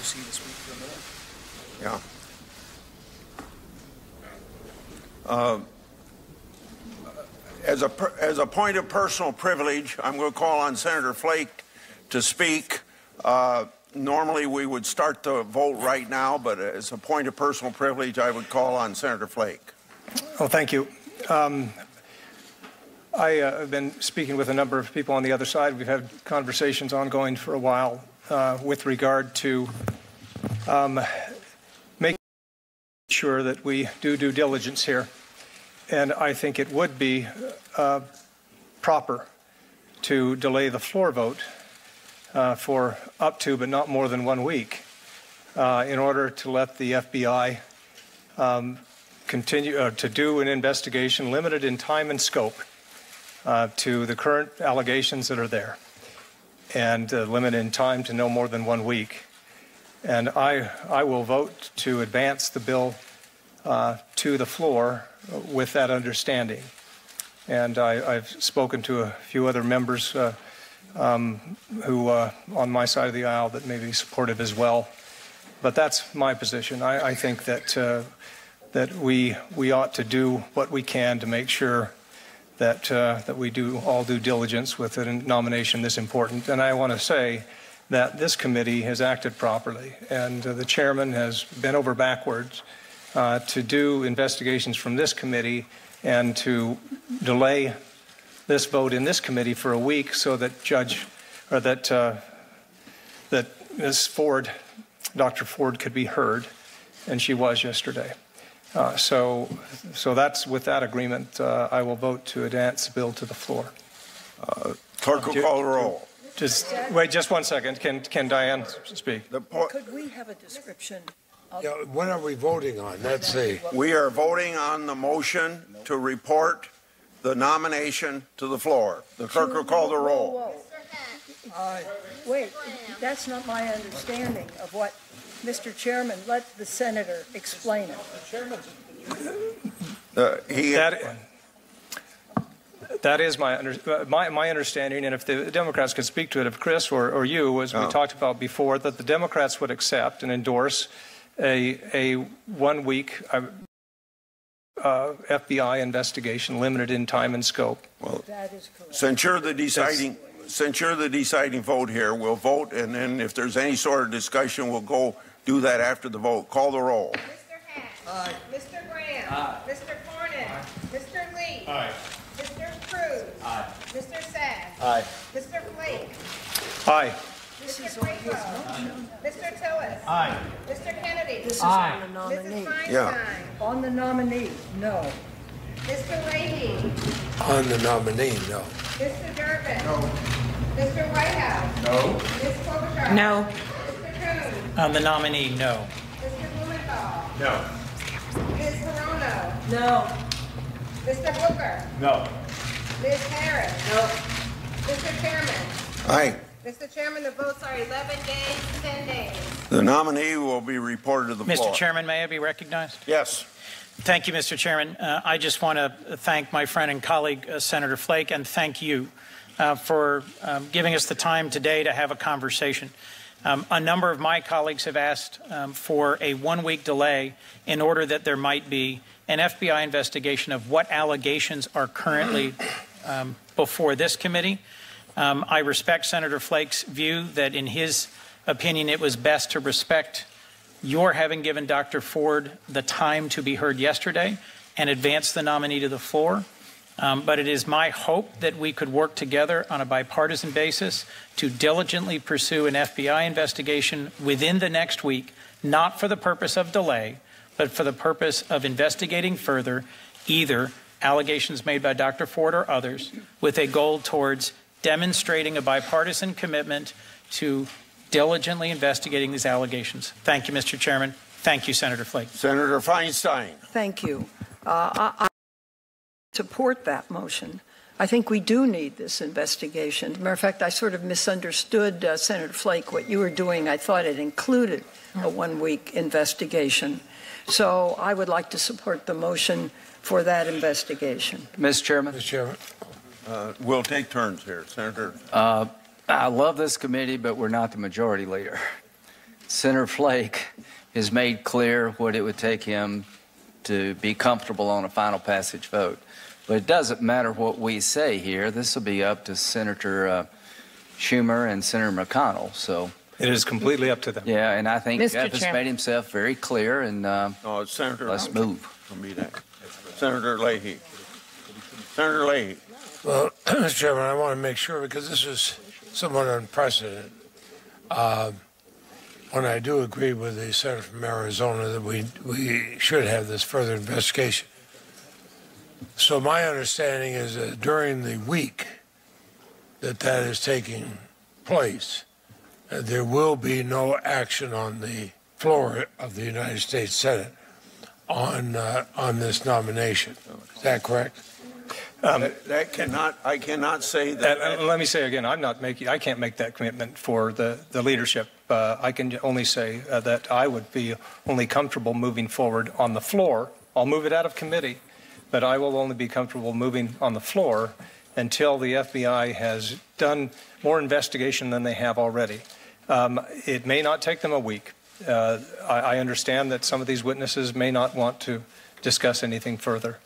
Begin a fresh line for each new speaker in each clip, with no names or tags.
see this week for a minute.
Yeah. As a point of personal privilege, I'm going to call on Senator Flake to speak. Normally we would start the vote right now, but as a point of personal privilege, I would call on Senator Flake.
Well, thank you. I have been speaking with a number of people on the other side. We've had conversations ongoing for a while with regard to making sure that we do due diligence here. And I think it would be proper to delay the floor vote for up to but not more than 1 week in order to let the FBI continue to do an investigation limited in time and scope to the current allegations that are there, and limited in time to no more than 1 week. And I will vote to advance the bill to the floor with that understanding. And I've spoken to a few other members who on my side of the aisle that may be supportive as well. But that's my position. I think that that we ought to do what we can to make sure that that we do all due diligence with a nomination this important. And I want to say that this committee has acted properly, and the chairman has bent over backwards to do investigations from this committee and to delay this vote in this committee for a week so that that Ms. Ford, Dr. Ford, could be heard, and she was yesterday. So that's with that agreement. I will vote to advance the bill to the floor.
Clerk will call the roll.
Just wait, just 1 second. Can Diane speak?
Could we have a description?
Yeah, what are we voting on? Let's see.
We are voting on the motion to report the nomination to the floor. The clerk will call the roll.
Wait, that's not my understanding of what, Mr. Chairman, let the senator explain it.
That is my understanding, and if the Democrats could speak to it, if Chris or you, as we talked about before, that the Democrats would accept and endorse a 1 week FBI investigation limited in time and scope.
Well,
that is correct.
Since you're the deciding vote here, we'll vote, and then if there's any sort of discussion, we'll go do that after the vote. Call the roll.
Mr. Hatch. Aye. Mr. Graham. Aye. Mr. Cornyn. Aye. Mr. Lee.
Aye.
Mr. Cruz.
Aye.
Mr. Sass.
Aye.
Mr. Flake.
Aye.
Mr. Graybo. Mr. Tillis.
Aye.
Mr. Kennedy.
This is on the nominee.
Mrs. Feinstein.
Yeah.
On the nominee, no.
Mr. Leahy.
On the nominee, no.
Mr. Durbin. No. Mr. Whitehouse.
No.
Ms. Klobuchar.
No.
Mr. Coons.
On the nominee, no.
Mr. Blumenthal.
No.
Ms. Hirono.
No.
Mr. Booker.
No.
Ms. Harris.
No.
Mr. Chairman.
Aye.
Mr. Chairman, the votes are 11 days, 10 days.
The nominee will be reported to the floor.
Mr. Chairman, may I be recognized?
Yes.
Thank you, Mr. Chairman. I just want to thank my friend and colleague, Senator Flake, and thank you for giving us the time today to have a conversation. A number of my colleagues have asked for a 1 week delay in order that there might be an FBI investigation of what allegations are currently before this committee. I respect Senator Flake's view that in his opinion it was best to respect your having given Dr. Ford the time to be heard yesterday and advance the nominee to the floor. But it is my hope that we could work together on a bipartisan basis to diligently pursue an FBI investigation within the next week, not for the purpose of delay, but for the purpose of investigating further either allegations made by Dr. Ford or others with a goal towards demonstrating a bipartisan commitment to diligently investigating these allegations. Thank you, Mr. Chairman. Thank you, Senator Flake.
Senator Feinstein.
Thank you. I support that motion. I think we do need this investigation. As a matter of fact, I sort of misunderstood, Senator Flake, what you were doing. I thought it included a 1 week investigation. So I would like to support the motion for that investigation.
Mr. Chairman.
Mr. Chairman.
We'll take turns here. Senator.
I love this committee, but we're not the majority leader. Senator Flake has made clear what it would take him to be comfortable on a final passage vote. But it doesn't matter what we say here. This will be up to Senator Schumer and Senator McConnell. So
it is completely up to them.
Yeah, and I think
Mr.
Jeff has made himself very clear, and
Senator,
let's move.
Senator Leahy. Senator Leahy.
Well, Mr. Chairman, I want to make sure, because this is somewhat unprecedented. When I do agree with the senator from Arizona that we should have this further investigation. So my understanding is that during the week that is taking place, there will be no action on the floor of the United States Senate on this nomination. Is that correct?
I cannot say that.
Let me say again, I can't make that commitment for the leadership. I can only say that I would be only comfortable moving forward on the floor. I'll move it out of committee, but I will only be comfortable moving on the floor until the FBI has done more investigation than they have already. It may not take them a week. I understand that some of these witnesses may not want to discuss anything further,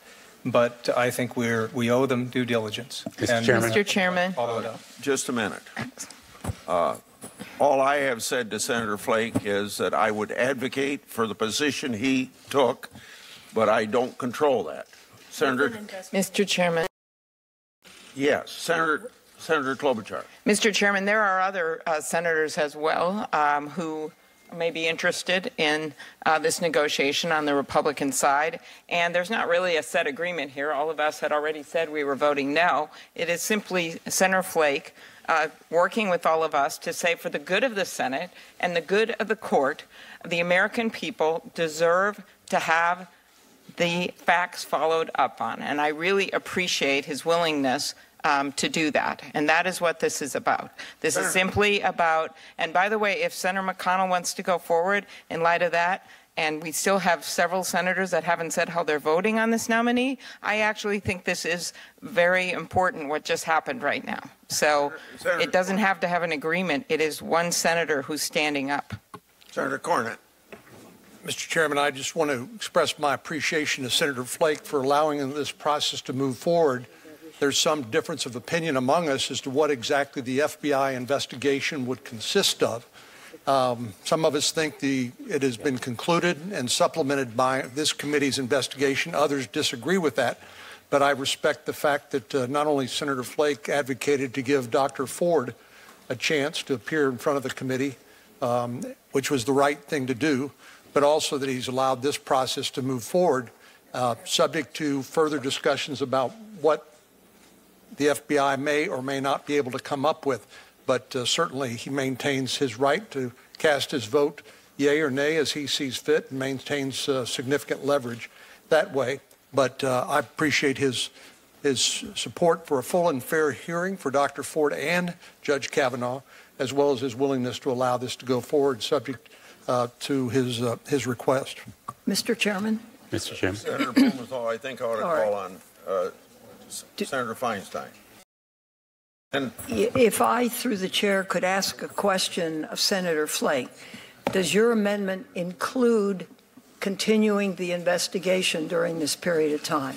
but I think we owe them due diligence.
Mr. Chairman.
Follow it up.
Just a minute. All I have said to Senator Flake is that I would advocate for the position he took, but I don't control that. Senator?
Mr. Chairman.
Yes. Senator Klobuchar.
Mr. Chairman, there are other senators as well who may be interested in this negotiation on the Republican side. And there's not really a set agreement here. All of us had already said we were voting no. It is simply Senator Flake working with all of us to say, for the good of the Senate and the good of the court, the American people deserve to have the facts followed up on. And I really appreciate his willingness to do that. And that is what this is about. This is simply about, and by the way, if Senator McConnell wants to go forward in light of that, and we still have several senators that haven't said how they're voting on this nominee, I actually think this is very important what just happened right now. So it doesn't have to have an agreement. It is one senator who's standing up.
Senator Cornyn.
Mr. Chairman, I just want to express my appreciation to Senator Flake for allowing this process to move forward. There's some difference of opinion among us as to what exactly the FBI investigation would consist of. Some of us think it has been concluded and supplemented by this committee's investigation. Others disagree with that. But I respect the fact that not only Senator Flake advocated to give Dr. Ford a chance to appear in front of the committee, which was the right thing to do, but also that he's allowed this process to move forward, subject to further discussions about what the FBI may or may not be able to come up with. But certainly he maintains his right to cast his vote yea or nay as he sees fit, and maintains significant leverage that way. But I appreciate his support for a full and fair hearing for Dr. Ford and Judge Kavanaugh, as well as his willingness to allow this to go forward subject to his request.
Mr. Chairman.
Mr. Chairman.
Senator Blumenthal, I think I ought to call on Senator Feinstein.
And if I, through the chair, could ask a question of Senator Flake, does your amendment include continuing the investigation during this period of time?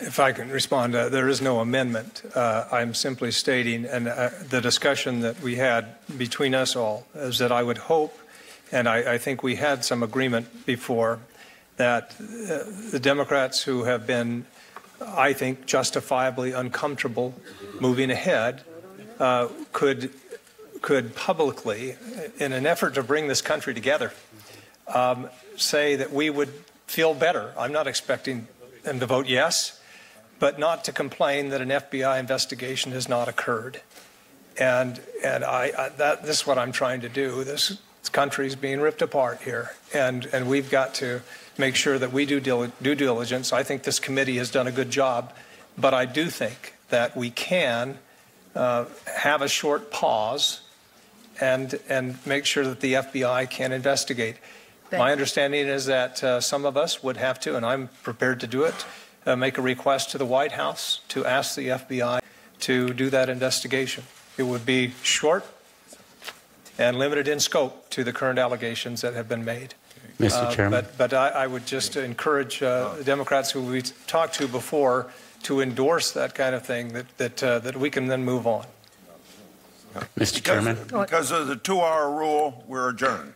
If I can respond, there is no amendment. I'm simply stating, and the discussion that we had between us all is that I would hope, and I think we had some agreement before, that the Democrats who have been, I think, justifiably uncomfortable moving ahead could publicly, in an effort to bring this country together, say that we would feel better. I'm not expecting them to vote yes, but not to complain that an FBI investigation has not occurred. And this is what I'm trying to do. This country is being ripped apart here, and we've got to make sure that we do due diligence. I think this committee has done a good job, but I do think that we can have a short pause and make sure that the FBI can investigate. My understanding is that some of us would have to, and I'm prepared to do it, make a request to the White House to ask the FBI to do that investigation. It would be short, and limited in scope to the current allegations that have been made.
Mr. Chairman.
But I would just encourage the Democrats who we talked to before to endorse that kind of thing, that we can then move on.
Mr. Chairman.
Because of the 2-hour rule, we're adjourned.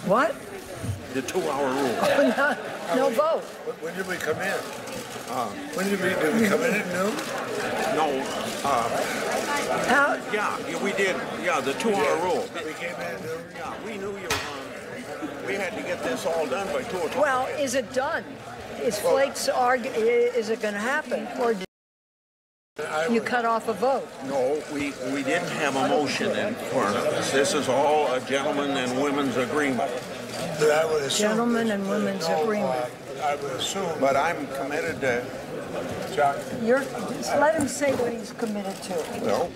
What?
The 2-hour rule.
No vote.
When did we come in? When did we come in at noon?
No. Yeah, we did. Yeah, the 2-hour rule.
We came in at noon?
Yeah, we knew you we had to get this all done by 2 o'clock.
Well, is it done? Is Flake's is it going to happen, or did you cut off a vote?
No, we didn't have a motion in front of us. This is all a gentleman and women's agreement.
But I would assume
Gentlemen and women's agreement.
I would assume.
But I'm committed to.
Just let him say what he's committed to.
Well.